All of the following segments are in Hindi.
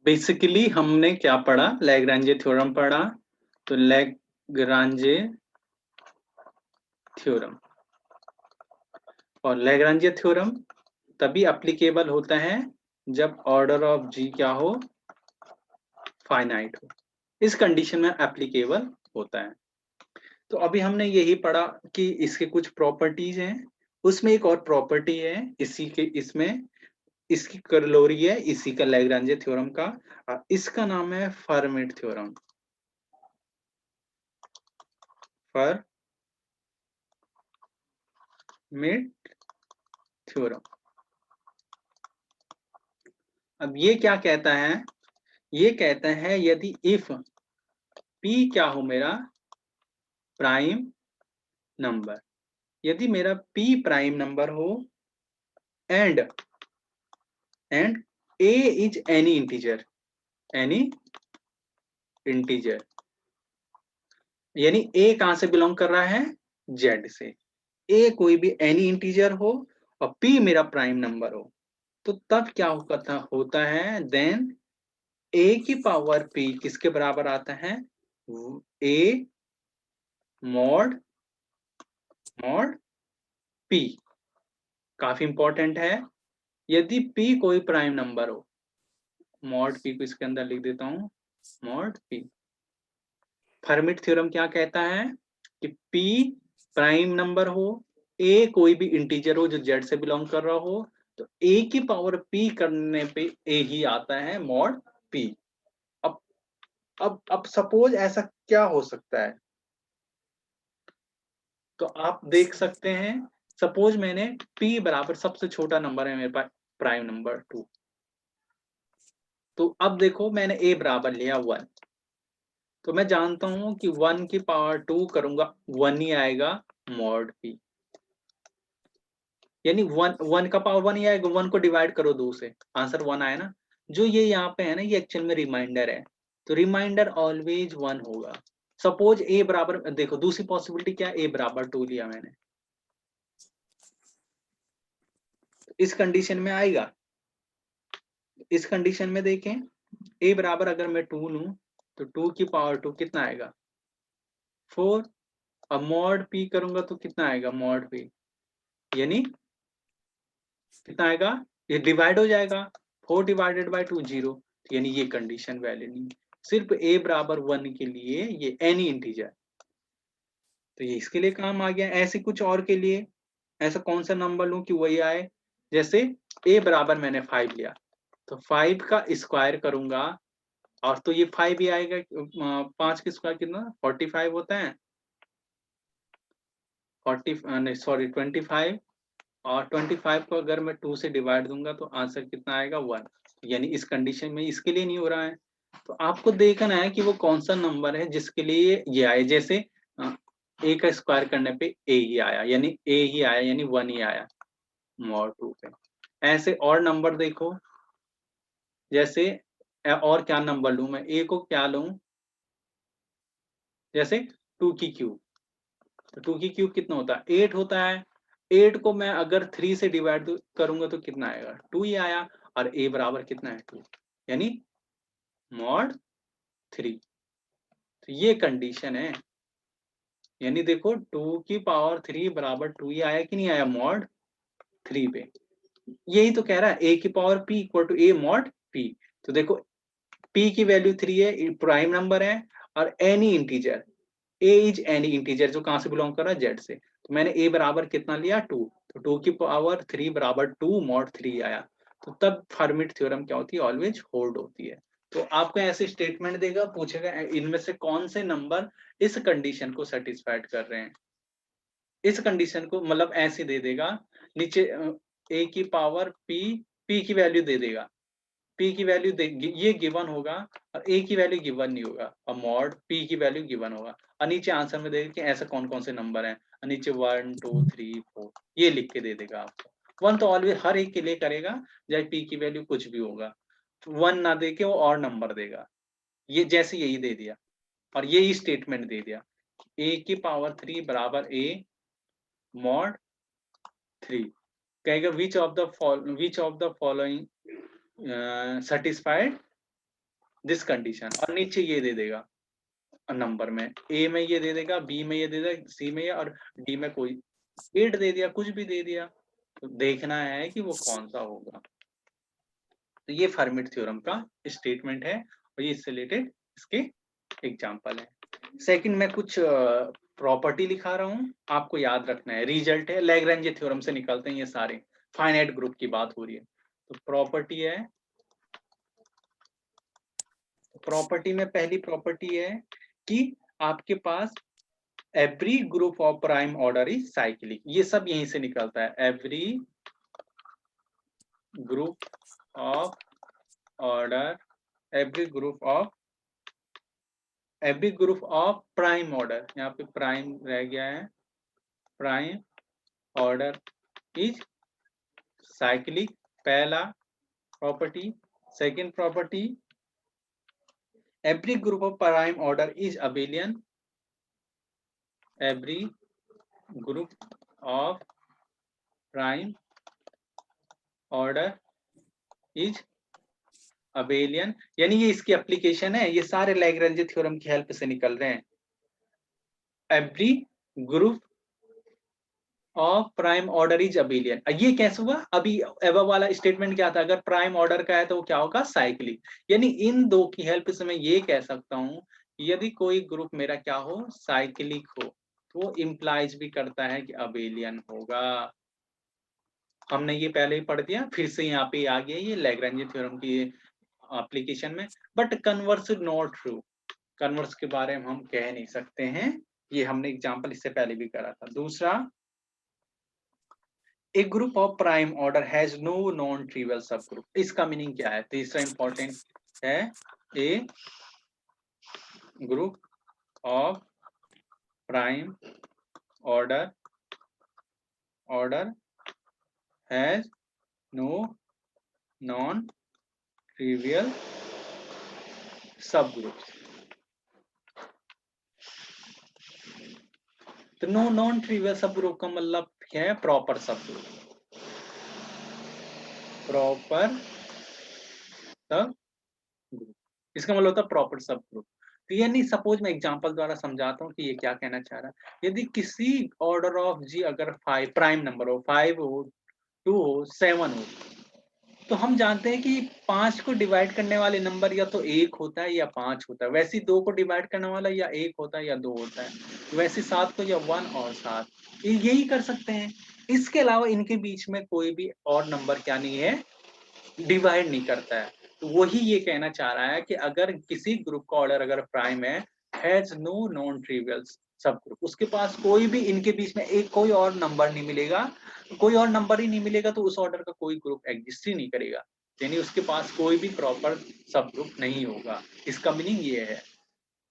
बेसिकली हमने क्या पढ़ा, लैग्रांजे थ्योरम पढ़ा। तो लैग्रांजे थ्योरम और लैग्रांजे थ्योरम तभी एप्लीकेबल होता है जब ऑर्डर ऑफ जी क्या हो, फाइनाइट हो। इस कंडीशन में एप्लीकेबल होता है। तो अभी हमने यही पढ़ा कि इसके कुछ प्रॉपर्टीज हैं। उसमें एक और प्रॉपर्टी है इसी के, इसमें इसकी करलोरी है इसी का, लैग्रांजे थ्योरम का। इसका नाम है फर्मिट थ्योरम। फर्मिट थ्योरम। अब ये क्या कहता है, ये कहता है यदि इफ p क्या हो, मेरा प्राइम नंबर, यदि मेरा p प्राइम नंबर हो and a is any integer, any integer, यानी a कहां से बिलोंग कर रहा है, z से। a कोई भी एनी इंटीजर हो और p मेरा प्राइम नंबर हो, तो तब क्या होता है, देन a की पावर p किसके बराबर आता है, a मॉड मॉड p। काफी इंपॉर्टेंट है। यदि p कोई प्राइम नंबर हो, मॉड p को इसके अंदर लिख देता हूं, मॉड p। फर्मिट थ्योरम क्या कहता है कि p प्राइम नंबर हो, a कोई भी इंटीजर हो जो z से बिलोंग कर रहा हो, तो a की पावर p करने पे a ही आता है, मॉड p। अब अब सपोज ऐसा क्या हो सकता है, तो आप देख सकते हैं। सपोज मैंने p बराबर सबसे छोटा नंबर है मेरे पास, प्राइम नंबर 2। तो अब देखो मैंने a बराबर लिया 1, तो मैं जानता हूं कि 1 की पावर 2 करूंगा 1 ही आएगा, मॉड p। यानी 1 का पावर 1 ही आएगा, 1 को डिवाइड करो 2 से, आंसर 1 आया ना। जो ये यहाँ पे है ना, ये एक्चुअल में रिमाइंडर है, तो रिमाइंडर ऑलवेज 1 होगा। सपोज a बराबर, देखो दूसरी पॉसिबिलिटी क्या, a बराबर 2 लिया मैंने, इस कंडीशन में आएगा। इस कंडीशन में देखें, a बराबर अगर मैं 2 लूं, तो 2 की पावर 2 कितना आएगा, 4। अब मॉड p करूंगा तो कितना आएगा, मॉड p, यानी कितना आएगा, ये डिवाइड हो जाएगा, 4 डिवाइडेड बाई 2 0, यानी ये कंडीशन वैलिड नहीं। सिर्फ a बराबर 1 के लिए ये एनी इंटीजर, तो ये इसके लिए काम आ गया। ऐसे कुछ और के लिए ऐसा कौन सा नंबर लूं कि वही आए, जैसे a बराबर मैंने 5 लिया, तो 5 का स्क्वायर करूंगा, और तो ये 5 ही आएगा। 5 का स्क्वायर कितना, 45 होता है, 40 नहीं सॉरी 25, और 25 को अगर मैं 2 से डिवाइड दूंगा तो आंसर कितना आएगा, 1। यानी इस कंडीशन में इसके लिए नहीं हो रहा है। तो आपको देखना है कि वो कौन सा नंबर है जिसके लिए ये आए। जैसे a का स्क्वायर करने पे a ही आया, यानी a ही आया, यानी 1 ही आया, मॉड 2 पे। ऐसे और नंबर देखो, जैसे और क्या नंबर लूं मैं, a को क्या लूं, जैसे 2 की क्यूब, तो 2 की क्यूब कितना होता है, 8 होता है। 8 को मैं अगर 3 से डिवाइड करूंगा तो कितना आएगा, 2 ही आया, और a बराबर कितना है, 2, यानी मॉड 3। तो ये कंडीशन है, यानी देखो 2 की पावर 3 बराबर 2 ही आया कि नहीं आया, मॉड 3 पे। यही तो कह रहा है, a की power p equal to a mod p। तो देखो p की वैल्यू 3 है, प्राइम नंबर है, और any integer, a is any integer जो कहां से बिलोंग कर रहा है, z से। तो मैंने a बराबर कितना लिया, 2, तो 2 की पावर 3 बराबर 2 मॉड 3 आया। तो तब फर्मिट थ्योरम क्या होती है, ऑलवेज होल्ड होती है। तो आपको ऐसे स्टेटमेंट देगा, पूछेगा इनमें से कौन से नंबर इस कंडीशन को सेटिस्फाइड कर रहे हैं। इस कंडीशन को मतलब ऐसे दे देगा, नीचे a की पावर p की वैल्यू दे देगा, p की वैल्यू ये गिवन होगा, और a की वैल्यू गिवन नहीं होगा, और मॉड p की वैल्यू गिवन होगा, और नीचे आंसर में देगा कि ऐसे कौन कौन से नंबर हैं, और नीचे 1 2 3 4 ये लिख के दे देगा आपको। 1 तो ऑलवेज हर एक के लिए करेगा, चाहे p की वैल्यू कुछ भी होगा। 1 ना दे के वो और नंबर देगा, ये जैसे यही दे दिया, और यही स्टेटमेंट दे दिया, a की पावर 3 बराबर a मॉड 3। कहेगा which of the following satisfied this condition, और नीचे ये दे देगा नंबर में, ए में ये दे देगा, बी में ये दे देगा, सी में ये, और डी में कोई 8 दे दिया, कुछ भी दे दिया, तो देखना है कि वो कौन सा होगा। तो ये फर्मिट थ्योरम का स्टेटमेंट है और ये इससे रिलेटेड इसके एग्जांपल है। सेकंड में कुछ प्रॉपर्टी लिखा रहा हूं, आपको याद रखना है, रिजल्ट है, लैग्रेंज थ्योरम से निकलते हैं ये सारे, फाइनाइट ग्रुप की बात हो रही है। तो प्रॉपर्टी है, प्रॉपर्टी में पहली प्रॉपर्टी है कि आपके पास every group of prime order is cyclic, ये सब यहीं से निकलता है, every group of order, every group of prime order, यहाँ पे प्राइम रह गया है, प्राइम ऑर्डर इज साइक्लिक, पहला property. Second property, every group of prime order is abelian, every group of prime order is abelian, यानी ये इसकी एप्लीकेशन है, ये सारे लैग्रेंज थ्योरम की हेल्प से निकल रहे हैं। every group of prime order is abelian, ये कैसे हुआ, अभी एबव वाला स्टेटमेंट क्या था, अगर प्राइम ऑर्डर का है तो वो क्या होगा, साइक्लिक, यानी इन दो की हेल्प से मैं ये कह सकता हूं यदि कोई ग्रुप मेरा क्या हो, साइक्लिक हो, तो वो इम्प्लाइज भी करता है कि अबेलियन होगा। हमने ये पहले ही पढ़ दिया, फिर से यहाँ पे आ गया ये लैग्रेंज थ्योरम की एप्लीकेशन में, but converse not true, converse के बारे में हम कह नहीं सकते हैं, ये हमने एग्जांपल इससे पहले भी करा था। दूसरा, A group of prime order has no non-trivial subgroup, इसका मीनिंग क्या है, तीसरा इंपॉर्टेंट है, A group of prime order has no non-trivial subgroups, तो नो नॉन ट्रिवियल सबग्रुप का मतलब है प्रॉपर सबग्रुप, प्रॉपर सबग्रुप, इसका मतलब होता है प्रॉपर सबग्रुप। तो यानी सपोज मैं एग्जांपल द्वारा समझाता हूँ कि ये क्या कहना चाह रहा है, यदि किसी ऑर्डर ऑफ जी अगर 5 प्राइम नंबर हो, 5 हो, 2 हो, 7 हो, तो हम जानते हैं कि 5 को डिवाइड करने वाले नंबर या तो 1 होता है या 5 होता है, वैसे 2 को डिवाइड करने वाला या 1 होता है या 2 होता है, वैसे 7 को या 1 और 7, यही कर सकते हैं। इसके अलावा इनके बीच में कोई भी और नंबर क्या नहीं है, डिवाइड नहीं करता है। तो वही ये कहना चाह रहा है कि अगर किसी ग्रुप का ऑर्डर अगर प्राइम है, हैज नो नॉन ट्रिवियल सब ग्रुप, उसके पास कोई भी इनके बीच में एक कोई और नंबर नहीं मिलेगा, कोई और नंबर ही नहीं मिलेगा, तो उस ऑर्डर का कोई ग्रुप एग्जिस्ट ही नहीं करेगा, यानी उसके पास कोई भी प्रॉपर सब ग्रुप नहीं होगा, इसका मीनिंग ये है।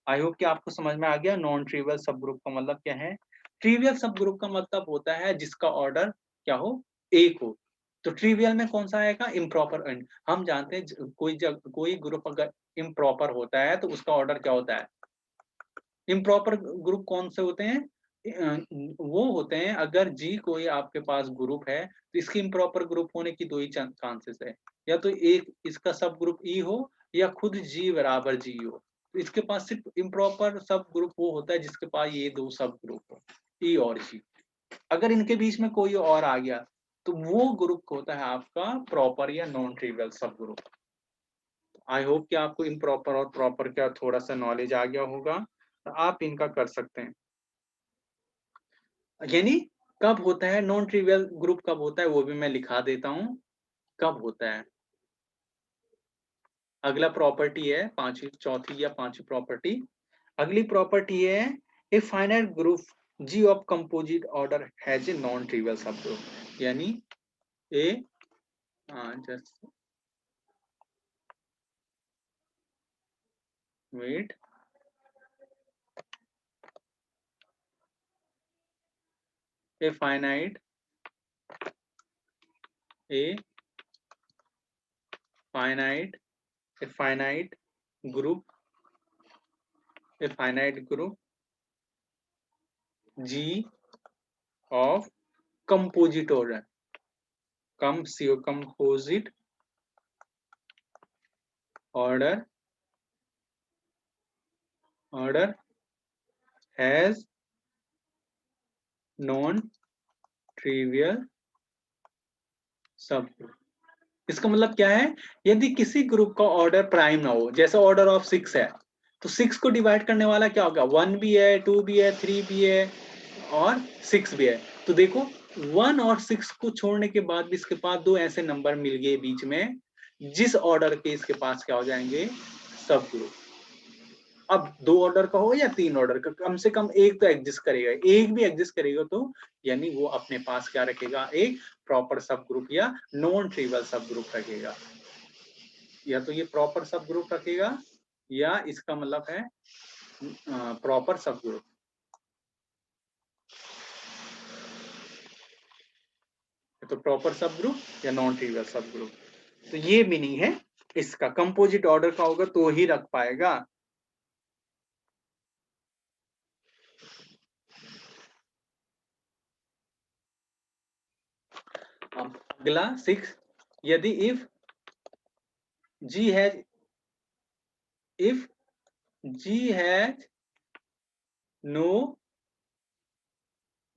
आई होप कि आपको समझ में आ गया नॉन ट्रिवियल सब ग्रुप का मतलब क्या है। ट्रिवियल सब ग्रुप का मतलब होता है जिसका ऑर्डर क्या हो, एक हो। तो ट्रिवियल में कौन सा आएगा, इम्प्रॉपर एंड, हम जानते हैं कोई ग्रुप अगर इम्प्रॉपर होता है तो उसका ऑर्डर क्या होता है, इम्प्रॉपर ग्रुप कौन से होते हैं, वो होते हैं अगर जी कोई आपके पास ग्रुप है तो इसकी इम्प्रॉपर ग्रुप होने की दो ही चांसेस है, या तो एक इसका सब ग्रुप ई हो या खुद जी बराबर जी हो, तो इसके पास सिर्फ इम्प्रॉपर सब ग्रुप वो होता है जिसके पास ये दो सब ग्रुप हो, ई और जी। अगर इनके बीच में कोई और आ गया तो वो ग्रुप होता है आपका प्रॉपर या नॉन ट्रिवियल सब ग्रुप। आई होप कि आपको इम्प्रॉपर और प्रॉपर का थोड़ा सा नॉलेज आ गया होगा, तो आप इनका कर सकते हैं। यानी कब होता है नॉन ट्रिवियल ग्रुप, कब होता है वो भी मैं लिखा देता हूं, कब होता है। अगला प्रॉपर्टी है पांचवी, चौथी या पांचवी प्रॉपर्टी, अगली प्रॉपर्टी है a finite group G of composite order has a non trivial subgroup, यानी a just wait, a finite a finite a finite group, a finite group G of composite order, composite order order has non trivial subgroup. इसका मतलब क्या है, यदि किसी ग्रुप का ऑर्डर प्राइम ना हो, जैसे ऑर्डर ऑफ 6 है, तो 6 को डिवाइड करने वाला क्या होगा, 1 भी है, 2 भी है, 3 भी है और 6 भी है। तो देखो 1 और 6 को छोड़ने के बाद भी इसके पास दो ऐसे नंबर मिल गए बीच में, जिस ऑर्डर के इसके पास क्या हो जाएंगे, सब ग्रुप। अब 2 ऑर्डर का हो या 3 ऑर्डर का, कम से कम एक तो एग्जिस्ट करेगा, एक भी एग्जिस्ट करेगा तो यानी वो अपने पास क्या रखेगा, एक प्रॉपर सब ग्रुप या नॉन ट्रिवियल सब ग्रुप रखेगा। या तो ये प्रॉपर सब ग्रुप रखेगा या इसका मतलब है प्रॉपर सब ग्रुप। तो प्रॉपर सब ग्रुप या नॉन ट्रिवियल सब ग्रुप, तो ये मीनिंग है इसका। कंपोजिट ऑर्डर का होगा तो ही रख पाएगा। अब अगला 6, यदि if G has if G has no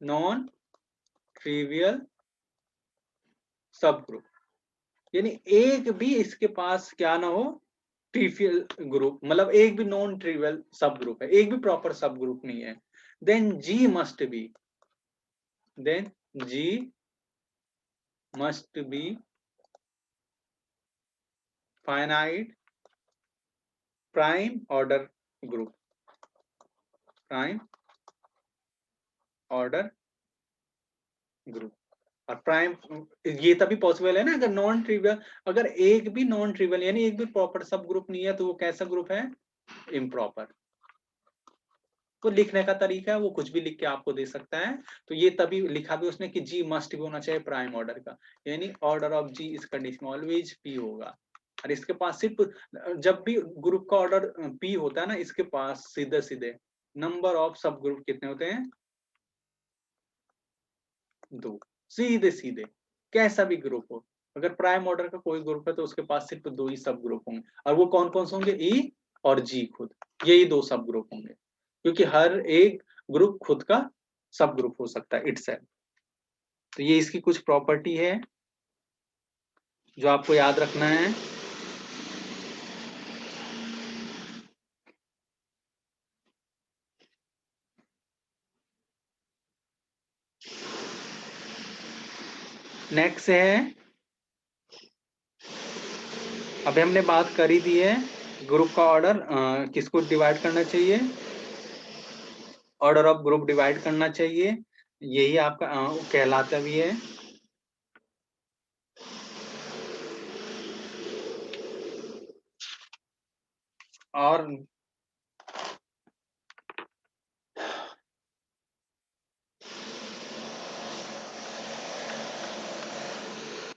non trivial subgroup, यानी एक भी इसके पास क्या ना हो, ट्रिवियल ग्रुप, मतलब एक भी नॉन ट्रिवियल सब ग्रुप है, एक भी प्रॉपर सब ग्रुप नहीं है, then G must be, then G must be finite prime order group, prime order group. और प्राइम ये तभी पॉसिबल है ना अगर नॉन ट्रिवियल, अगर एक भी नॉन ट्रिवियल यानी एक भी प्रॉपर सब ग्रुप नहीं है तो वो कैसा ग्रुप है, इम्प्रॉपर। तो लिखने का तरीका है, वो कुछ भी लिख के आपको दे सकता है। तो ये तभी लिखा भी उसने कि जी मस्ट भी होना चाहिए प्राइम ऑर्डर का, यानी ऑर्डर ऑफ जी इस कंडीशन ऑलवेज पी होगा। और इसके पास सिर्फ, जब भी ग्रुप का ऑर्डर पी होता है ना, इसके पास सीधे सीधे नंबर ऑफ सब ग्रुप कितने होते हैं, 2। सीधे सीधे कैसा भी ग्रुप हो, अगर प्राइम ऑर्डर का कोई ग्रुप है तो उसके पास सिर्फ 2 ही सब ग्रुप होंगे, और वो कौन कौन से होंगे, ई और जी खुद, यही 2 सब ग्रुप होंगे, क्योंकि हर एक ग्रुप खुद का सब ग्रुप हो सकता है इटसेल्फ। तो ये इसकी कुछ प्रॉपर्टी है जो आपको याद रखना है। नेक्स्ट है, अभी हमने बात कर ही दी है, ग्रुप का ऑर्डर किसको डिवाइड करना चाहिए, ऑर्डर ऑफ ग्रुप डिवाइड करना चाहिए, यही आपका कहलाता भी है। और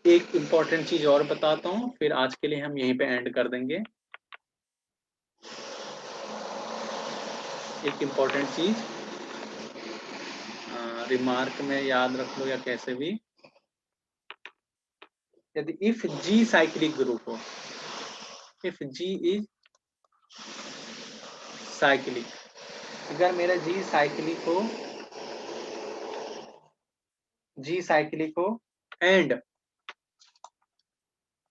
एक इम्पॉर्टेंट चीज और बताता हूँ, फिर आज के लिए हम यहीं पे एंड कर देंगे। एक इम्पॉर्टेंट चीज रिमार्क में याद रख लो या कैसे भी, यदि इफ जी साइक्लिक ग्रुप हो, इफ जी इज साइक्लिक, अगर मेरा जी साइक्लिक हो, जी साइक्लिक हो and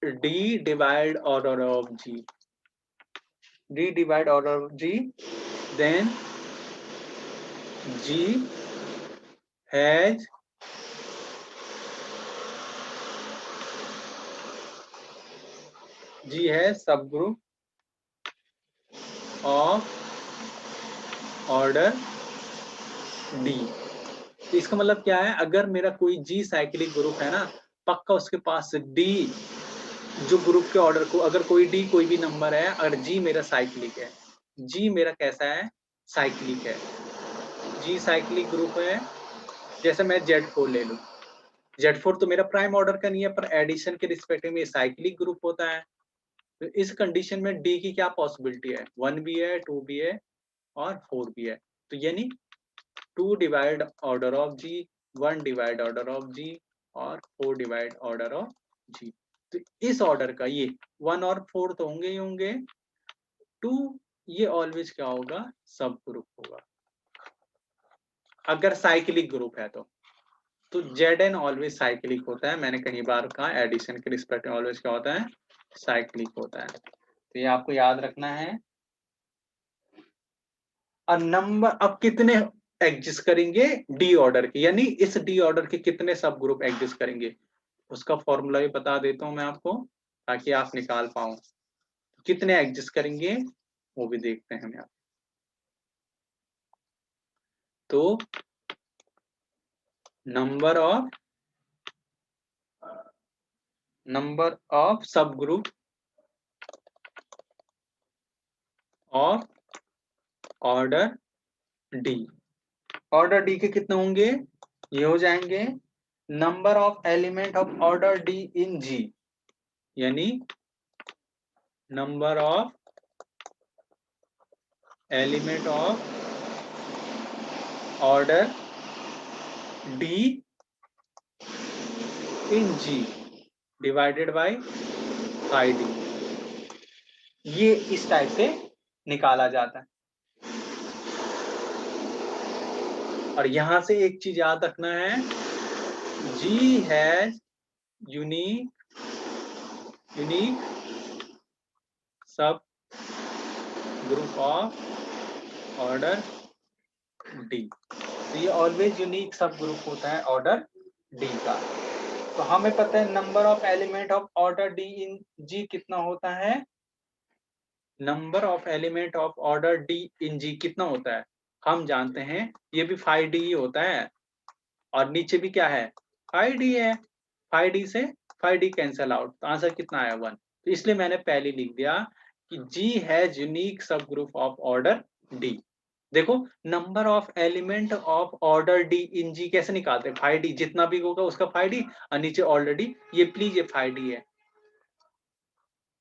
D divide order of G, D divide order of G, then G has G है subgroup of order D. तो इसका मतलब क्या है, अगर मेरा कोई जी साइक्लिक ग्रुप है ना, पक्का उसके पास डी जो ग्रुप के ऑर्डर को, अगर कोई डी कोई भी नंबर है, अगर जी मेरा साइक्लिक है, जी मेरा कैसा है, साइक्लिक है, जी साइक्लिक ग्रुप है, जैसे मैं Z4 ले लूं, Z4 तो मेरा प्राइम ऑर्डर का नहीं है, पर एडिशन के रिस्पेक्टिव में साइक्लिक ग्रुप होता है। तो इस कंडीशन में डी की क्या पॉसिबिलिटी है, 1 भी है, 2 भी है और 4 भी है। तो यानी 2 divide order of G, 1 divide order of G और 4 डिवाइड ऑर्डर ऑफ जी। तो इस ऑर्डर का ये 1 और 4 तो होंगे ही होंगे, 2 ये ऑलवेज क्या होगा, सब ग्रुप होगा अगर साइक्लिक ग्रुप है तो Zn ऑलवेज साइक्लिक होता है। मैंने कई बार कहा एडिशन के रिस्पेक्ट में ऑलवेज क्या होता है, साइक्लिक होता है। तो ये आपको याद रखना है। और नंबर अब कितने एग्जिस्ट करेंगे, डी ऑर्डर के, यानी इस डी ऑर्डर के कितने सब ग्रुप एग्जिस्ट करेंगे, उसका फॉर्मूला भी बता देता हूं मैं आपको ताकि आप निकाल पाओ कितने एग्जिस्ट करेंगे, वो भी देखते हैं हम यहाँ। तो number of subgroup of order D, order D के कितने होंगे, ये हो जाएंगे number of element of order D in G, यानी number of element of order D in G divided by I D, ये इस टाइप से निकाला जाता है। और यहां से एक चीज याद रखना है, G has unique subgroup of order D. तो ये ऑलवेज यूनिक सब ग्रुप होता है ऑर्डर डी का। तो हमें पता है number of element of order D in G कितना होता है, number of element of order D in G कितना होता है, हम जानते हैं ये भी 5D ही होता है, और नीचे भी क्या है 5D है, 5D से 5D कैंसल आउट, तो आंसर कितना आया 1। तो इसलिए मैंने पहले लिख दिया कि G has unique subgroup of order D। देखो number of element of order D in G कैसे निकालते हैं, 5D जितना भी होगा उसका 5D, और नीचे ऑलरेडी ये प्लीज ये 5D है,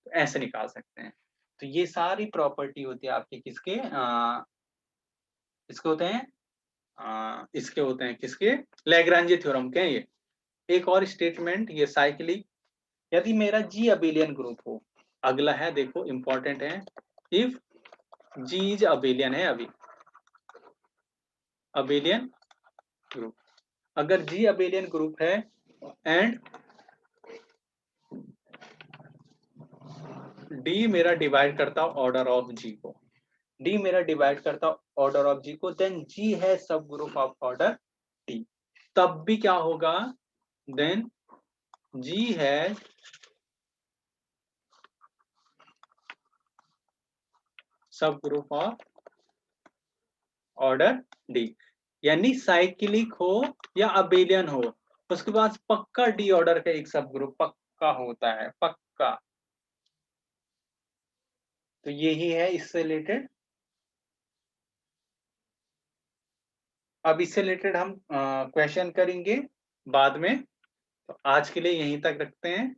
तो ऐसे निकाल सकते हैं। तो ये सारी प्रॉपर्टी होती है आपके किसके, इसके होते हैं इसके होते हैं किसके, लैग्रांजे थ्योरम के हैं ये। एक और स्टेटमेंट ये साइक्लिक, यदि मेरा जी अबेलियन ग्रुप हो, अगला है देखो इंपॉर्टेंट है, इफ जी इज अबेलियन है, अभी अबेलियन ग्रुप, अगर जी अबेलियन ग्रुप है एंड डी मेरा डिवाइड करता ऑर्डर ऑफ जी को, डी मेरा डिवाइड करता ऑर्डर ऑफ जी को, देन जी है subgroup of order T. तब भी क्या होगा, देन जी है subgroup of order D, यानी साइक्लिक हो या अबेलियन हो, उसके बाद पक्का डी ऑर्डर का एक सब ग्रुप पक्का होता है, पक्का। तो यही है इससे रिलेटेड। अब इससे रिलेटेड हम क्वेश्चन करेंगे बाद में, तो आज के लिए यहीं तक रखते हैं।